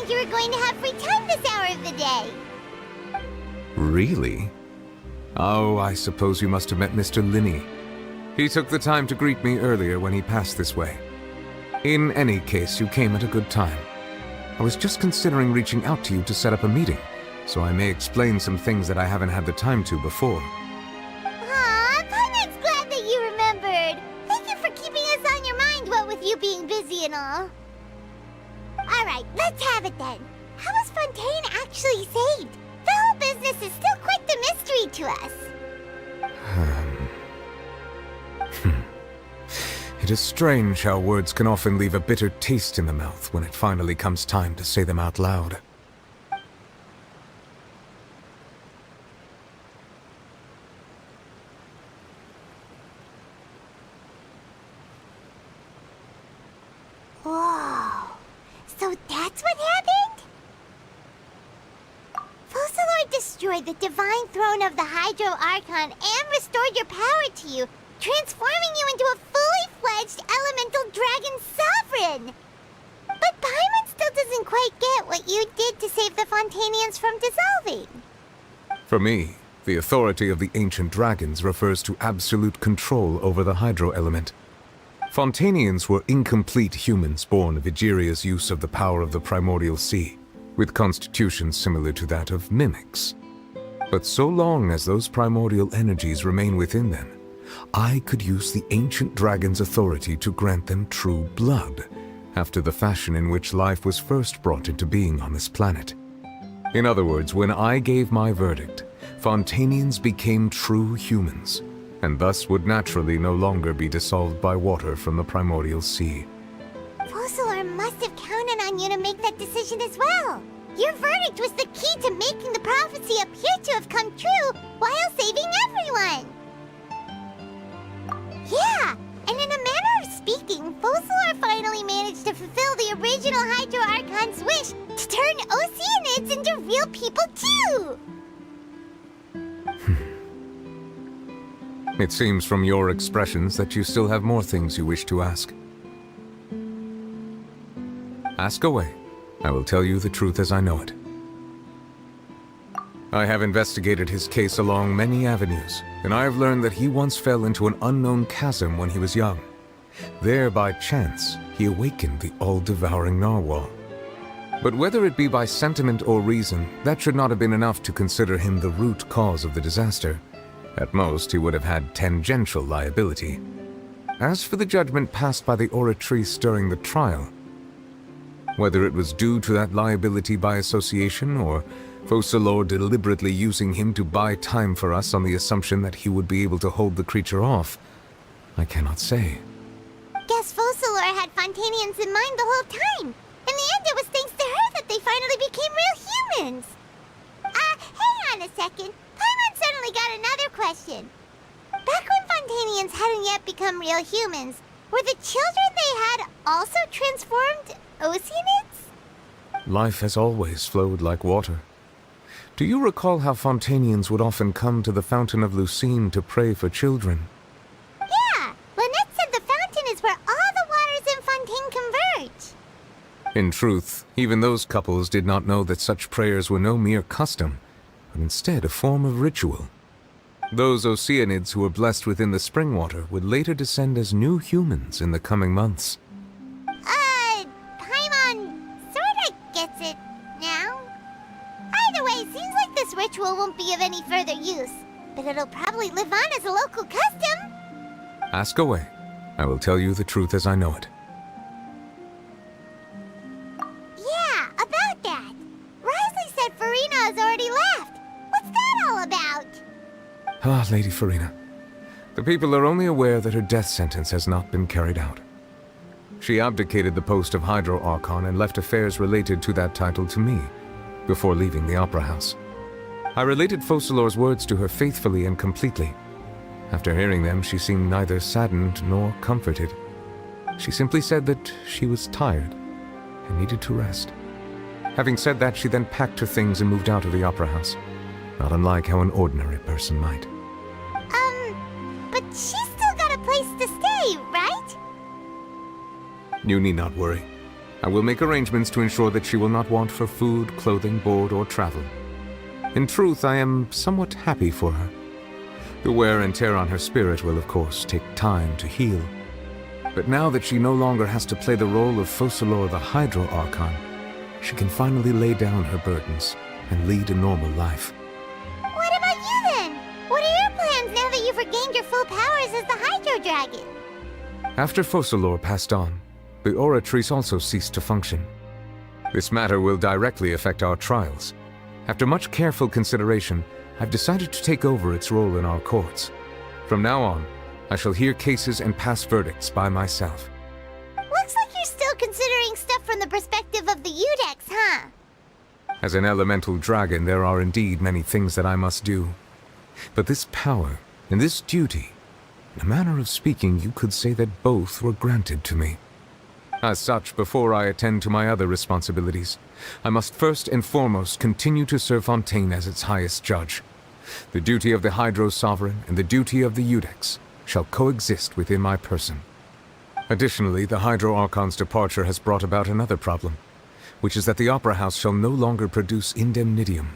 think you were going to have free time this hour of the day. Really? Oh, I suppose you must have met Mr. Linney. He took the time to greet me earlier when he passed this way. In any case, you came at a good time. I was just considering reaching out to you to set up a meeting, so I may explain some things that I haven't had the time to before. Aw, Paimon's glad that you remembered. Thank you for keeping us on your mind, what with you being busy and all. Alright, let's have it then. How was Fontaine actually saved? The whole business is still quite the mystery to us. It is strange how words can often leave a bitter taste in the mouth when it finally comes time to say them out loud. Whoa. So that's what happened? Focalor destroyed the divine throne of the Hydro Archon and restored your power to you, transforming you into a fully fledged elemental dragon sovereign. But Paimon still doesn't quite get what you did to save the Fontainians from dissolving. For me, the authority of the ancient dragons refers to absolute control over the hydro element. Fontainians were incomplete humans born of Egeria's use of the power of the primordial sea, with constitutions similar to that of mimics. But so long as those primordial energies remain within them, I could use the ancient dragon's authority to grant them true blood, after the fashion in which life was first brought into being on this planet. In other words, when I gave my verdict, Fontainians became true humans, and thus would naturally no longer be dissolved by water from the primordial sea. Focalor must have counted on you to make that decision as well. Your verdict was the key to making the prophecy appear to have come true while saving everyone. Yeah, and in a manner of speaking, Focalor finally managed to fulfill the original Hydro Archon's wish to turn Oceanids into real people too! It seems from your expressions that you still have more things you wish to ask. Ask away. I will tell you the truth as I know it. I have investigated his case along many avenues, and I have learned that he once fell into an unknown chasm when he was young. There, by chance, he awakened the all-devouring narwhal. But whether it be by sentiment or reason, that should not have been enough to consider him the root cause of the disaster. At most, he would have had tangential liability. As for the judgment passed by the oratrice during the trial, whether it was due to that liability by association, or Focalor deliberately using him to buy time for us on the assumption that he would be able to hold the creature off, I cannot say. Guess Focalor had Fontainians in mind the whole time. In the end, it was thanks to her that they finally became real humans. Hang on a second. Paimon suddenly got another question. Back when Fontainians hadn't yet become real humans, were the children they had also transformed Oceanids? Life has always flowed like water. Do you recall how Fontainians would often come to the Fountain of Lucine to pray for children? Yeah! Lynette said the fountain is where all the waters in Fontaine converge. In truth, even those couples did not know that such prayers were no mere custom, but instead a form of ritual. Those Oceanids who were blessed within the spring water would later descend as new humans in the coming months. Paimon sorta gets it now. Either way, seems like this ritual won't be of any further use, but it'll probably live on as a local custom. Ask away. I will tell you the truth as I know it. Yeah, about that. Risley said Farina has already left. What's that all about? Ah, Lady Farina. The people are only aware that her death sentence has not been carried out. She abdicated the post of Hydro Archon and left affairs related to that title to me, before leaving the Opera House. I related Focalor's words to her faithfully and completely. After hearing them, she seemed neither saddened nor comforted. She simply said that she was tired and needed to rest. Having said that, she then packed her things and moved out of the Opera House, not unlike how an ordinary person might. But she's still got a place to stay, right? You need not worry. I will make arrangements to ensure that she will not want for food, clothing, board, or travel. In truth, I am somewhat happy for her. The wear and tear on her spirit will, of course, take time to heal. But now that she no longer has to play the role of Focalor the Hydro Archon, she can finally lay down her burdens and lead a normal life. What about you then? What are your plans now that you've regained your full powers as the Hydro Dragon? After Focalor passed on, the Oratrice also ceased to function. This matter will directly affect our trials. After much careful consideration, I've decided to take over its role in our courts. From now on, I shall hear cases and pass verdicts by myself. Looks like you're still considering stuff from the perspective of the Udex, huh? As an elemental dragon, there are indeed many things that I must do. But this power and this duty, in a manner of speaking, you could say that both were granted to me. As such, before I attend to my other responsibilities, I must first and foremost continue to serve Fontaine as its highest judge. The duty of the Hydro Sovereign and the duty of the Udex shall coexist within my person. Additionally, the Hydro Archon's departure has brought about another problem, which is that the Opera House shall no longer produce indemnitium.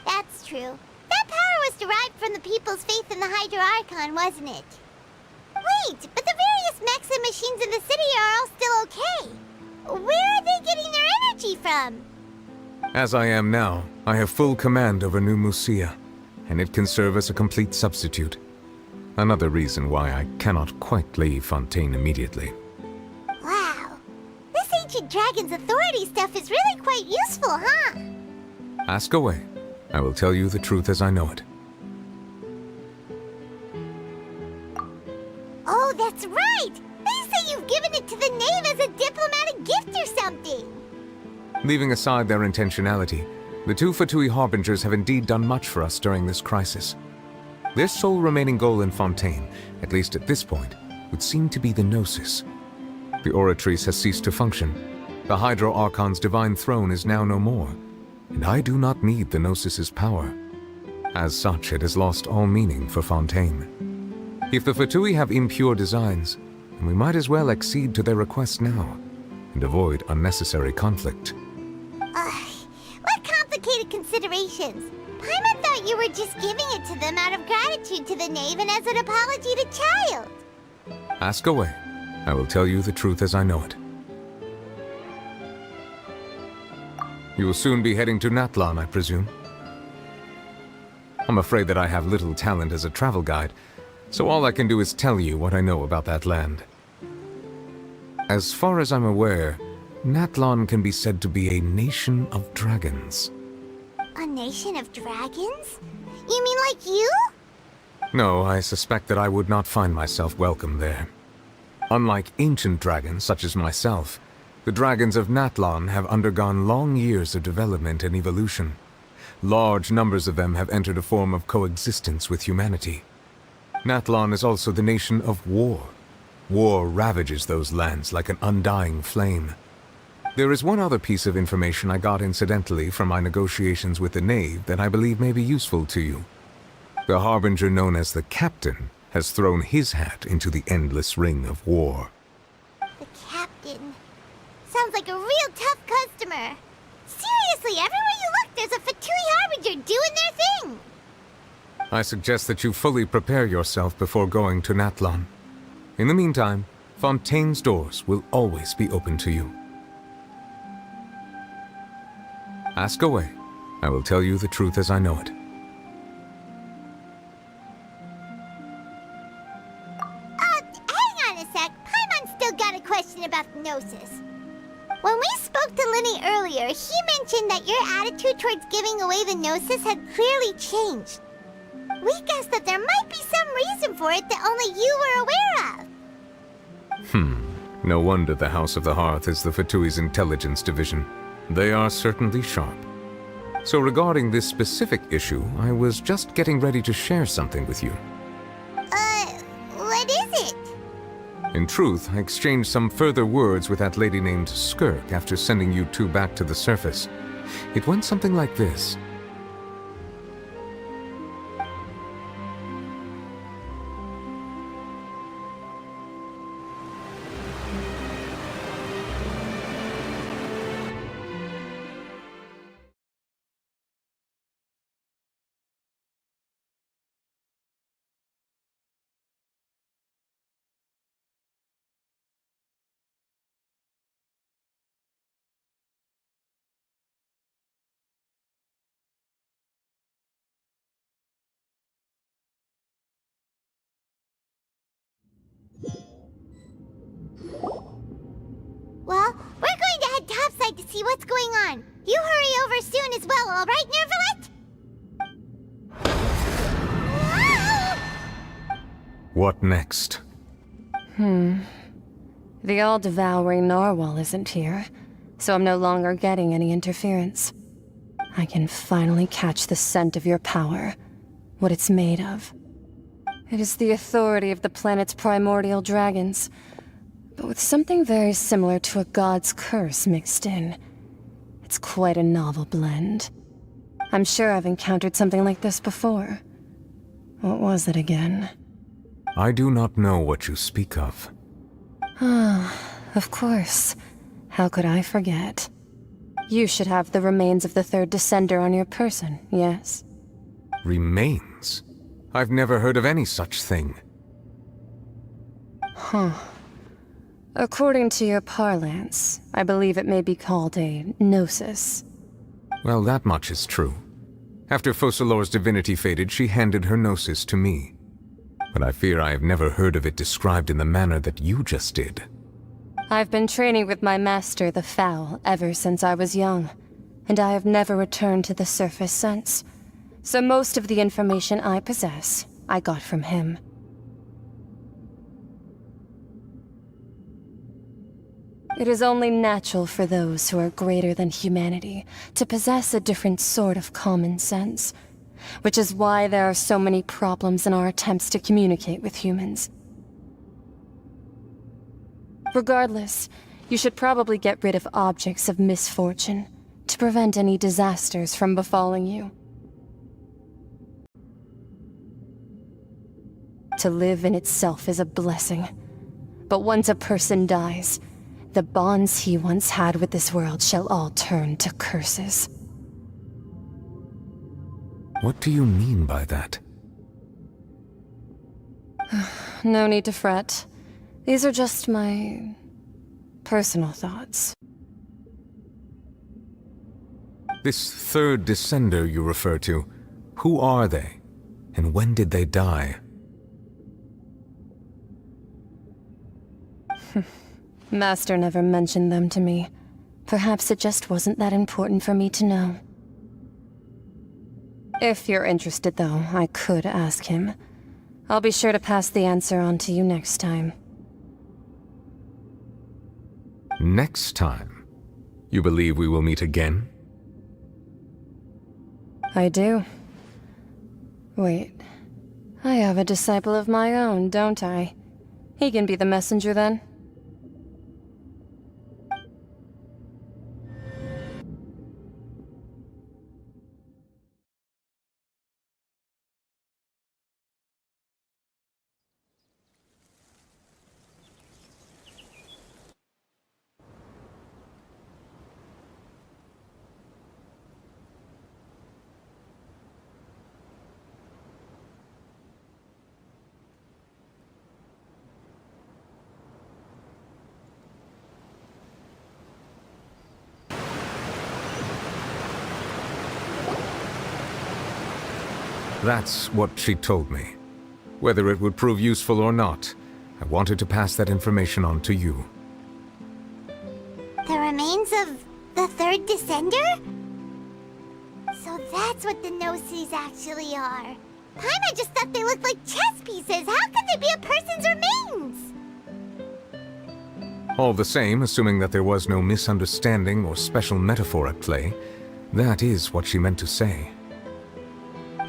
That's true. That power was derived from the people's faith in the Hydro Archon, wasn't it? Wait, but the various mechs and machines in the city are all still okay. Where are they getting their energy from? As I am now, I have full command over New Musia, and it can serve as a complete substitute. Another reason why I cannot quite leave Fontaine immediately. Wow. This ancient dragon's authority stuff is really quite useful, huh? Ask away. I will tell you the truth as I know it. Oh, that's right! They say you've given it to the knave as a diplomatic gift or something! Leaving aside their intentionality, the two Fatui Harbingers have indeed done much for us during this crisis. Their sole remaining goal in Fontaine, at least at this point, would seem to be the Gnosis. The Oratrice has ceased to function. The Hydro Archon's divine throne is now no more, and I do not need the Gnosis's power. As such, it has lost all meaning for Fontaine. If the Fatui have impure designs, then we might as well accede to their request now, and avoid unnecessary conflict. What complicated considerations! Paimon thought you were just giving it to them out of gratitude to the knave and as an apology to Child. Ask away. I will tell you the truth as I know it. You will soon be heading to Natlan, I presume? I'm afraid that I have little talent as a travel guide, so all I can do is tell you what I know about that land. As far as I'm aware, Natlan can be said to be a nation of dragons. A nation of dragons? You mean like you? No, I suspect that I would not find myself welcome there. Unlike ancient dragons such as myself, the dragons of Natlan have undergone long years of development and evolution. Large numbers of them have entered a form of coexistence with humanity. Natlan is also the nation of war. War ravages those lands like an undying flame. There is one other piece of information I got incidentally from my negotiations with the knave that I believe may be useful to you. The harbinger known as the Captain has thrown his hat into the endless ring of war. The Captain. Sounds like a real tough customer. Seriously, everywhere you look, there's a Fatui Harbinger doing their thing. I suggest that you fully prepare yourself before going to Natlan. In the meantime, Fontaine's doors will always be open to you. Ask away. I will tell you the truth as I know it. Hang on a sec. Paimon's still got a question about the Gnosis. When we spoke to Linny earlier, he mentioned that your attitude towards giving away the Gnosis had clearly changed. We guessed that there might be some reason for it that only you were aware of. No wonder the House of the Hearth is the Fatui's intelligence division. They are certainly sharp. So regarding this specific issue, I was just getting ready to share something with you. What is it? In truth, I exchanged some further words with that lady named Skirk after sending you two back to the surface. It went something like this. Well, we're going to head topside to see what's going on. You hurry over soon as well, all right, Neuvillette? What next? The all-devouring narwhal isn't here, so I'm no longer getting any interference. I can finally catch the scent of your power, what it's made of. It is the authority of the planet's primordial dragons, but with something very similar to a god's curse mixed in. It's quite a novel blend. I'm sure I've encountered something like this before. What was it again? I do not know what you speak of. Of course. How could I forget? You should have the remains of the third descender on your person, yes? Remains? I've never heard of any such thing. According to your parlance, I believe it may be called a gnosis. Well, that much is true. After Focalor's divinity faded, she handed her gnosis to me. But I fear I have never heard of it described in the manner that you just did. I've been training with my master, the Foul, ever since I was young, and I have never returned to the surface since. So most of the information I possess, I got from him. It is only natural for those who are greater than humanity to possess a different sort of common sense, which is why there are so many problems in our attempts to communicate with humans. Regardless, you should probably get rid of objects of misfortune to prevent any disasters from befalling you. To live in itself is a blessing, but once a person dies, the bonds he once had with this world shall all turn to curses. What do you mean by that? No need to fret. These are just my personal thoughts. This third descender you refer to, who are they? And when did they die? Master never mentioned them to me. Perhaps it just wasn't that important for me to know. If you're interested, though, I could ask him. I'll be sure to pass the answer on to you next time. Next time? You believe we will meet again? I do. Wait. I have a disciple of my own, don't I? He can be the messenger then. That's what she told me. Whether it would prove useful or not, I wanted to pass that information on to you. The remains of the third descender? So that's what the Gnosis actually are. Paimon just thought they looked like chess pieces. How could they be a person's remains? All the same, assuming that there was no misunderstanding or special metaphor at play, that is what she meant to say.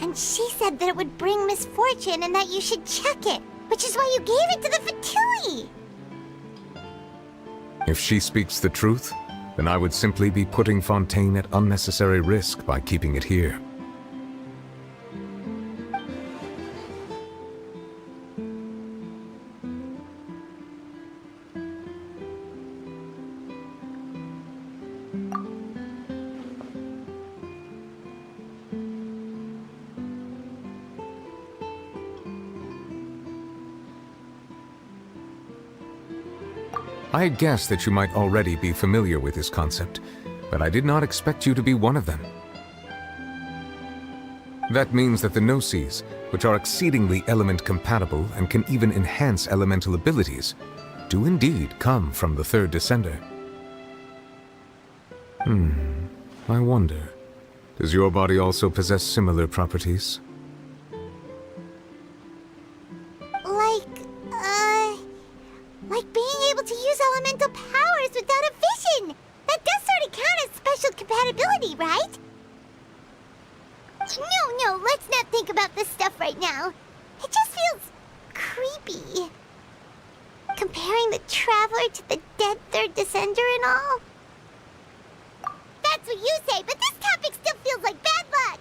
And she said that it would bring misfortune and that you should check it, which is why you gave it to the Fatui. If she speaks the truth, then I would simply be putting Fontaine at unnecessary risk by keeping it here. I had guessed that you might already be familiar with this concept, but I did not expect you to be one of them. That means that the Gnosis, which are exceedingly element-compatible and can even enhance elemental abilities, do indeed come from the third descender. I wonder, does your body also possess similar properties? Like being able to use elemental powers without a vision. That does sort of count as special compatibility, right? No, let's not think about this stuff right now. It just feels creepy. Comparing the Traveler to the dead third descender and all. That's what you say, but this topic still feels like bad luck.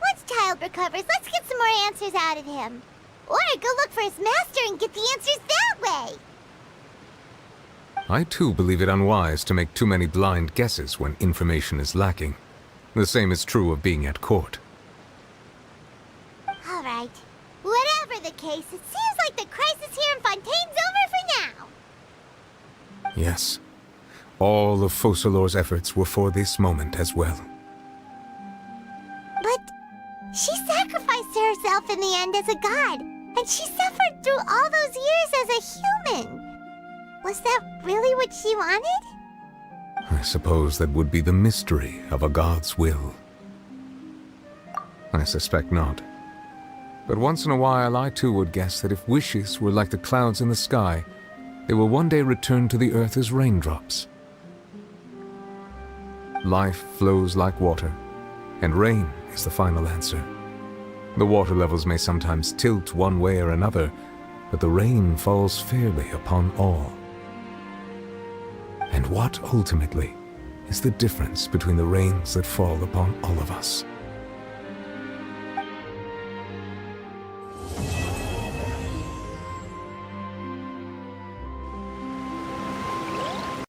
Once Child recovers, let's get some more answers out of him. Or go look for his master and get the answers that way. I too believe it unwise to make too many blind guesses when information is lacking. The same is true of being at court. All right. Whatever the case, it seems like the crisis here in Fontaine's over for now. Yes. All of Focalor's efforts were for this moment as well. But she sacrificed herself in the end as a god, and she suffered through all those years as a human. Was that really what she wanted? I suppose that would be the mystery of a god's will. I suspect not. But once in a while I too would guess that if wishes were like the clouds in the sky, they will one day return to the earth as raindrops. Life flows like water, and rain is the final answer. The water levels may sometimes tilt one way or another, but the rain falls fairly upon all. And what ultimately is the difference between the rains that fall upon all of us?